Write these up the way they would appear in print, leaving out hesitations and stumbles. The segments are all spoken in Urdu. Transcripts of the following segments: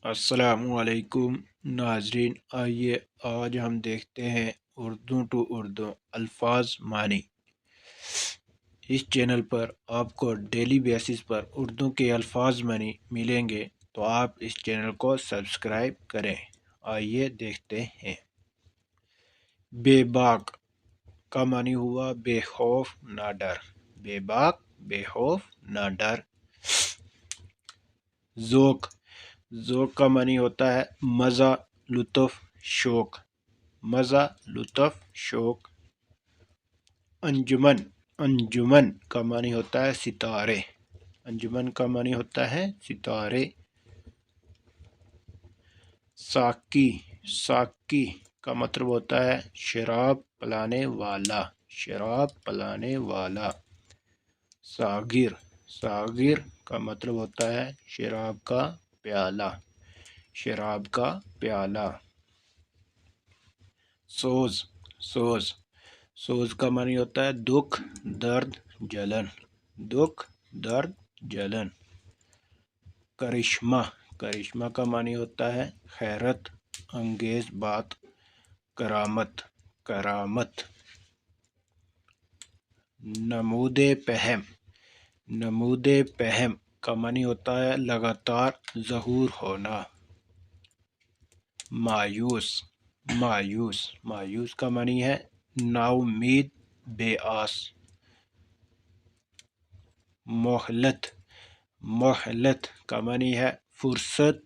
السلام علیکم ناظرین، آئیے آج ہم دیکھتے ہیں اردو ٹو اردو الفاظ معنی۔ اس چینل پر آپ کو ڈیلی بیسس پر اردو کے الفاظ معنی ملیں گے، تو آپ اس چینل کو سبسکرائب کریں۔ آئیے دیکھتے ہیں۔ بے باک کا معنی ہوا بے خوف نہ ڈر۔ بے باک بے خوف نہ ڈر۔ ذوق ذوق کا معنی ہوتا ہے مزہ، لطف، شوق۔ مزہ، لطف، شوق۔ انجمن انجمن کا معنی ہوتا ہے ستارے۔ انجمن کا معنی ہوتا ہے ستارے۔ ساقی ساقی کا مطلب ہوتا ہے شراب پلانے والا۔ شراب پلانے والا۔ ساغر ساغر کا مطلب ہوتا ہے شراب کا پیالہ۔ شراب کا پیالہ۔ سوز سوز سوز کا معنی ہوتا ہے دکھ، درد، جلن۔ دکھ، درد، جلن۔ کرشمہ کرشمہ کا معنی ہوتا ہے حیرت انگیز بات، کرامت۔ کرامت۔ نمود پہم نمود پہم کا معنی ہوتا ہے لگاتار ظہور ہونا۔ مایوس مایوس مایوس کا معنی ہے نا امید، بے آس۔ مہلت مہلت کا معنی ہے فرصت،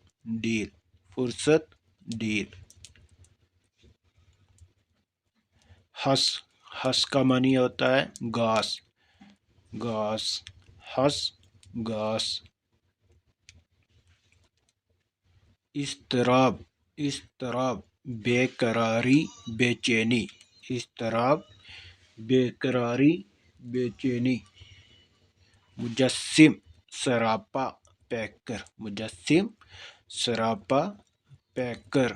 ڈیل۔ فرصت، ڈیل۔ ہس ہس کا معنی ہوتا ہے گھاس۔ گھاس، ہس، گھاس۔ اضطراب اضطراب بے قراری، بے چینی۔ اضطراب، بے قراری، بے چینی۔ مجسم سراپا پیک کر۔ مجسم سراپا پیک کر۔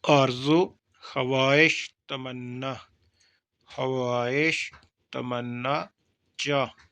آرزو، خواہش، تمنا۔ خواہش، تمنا، چاہ۔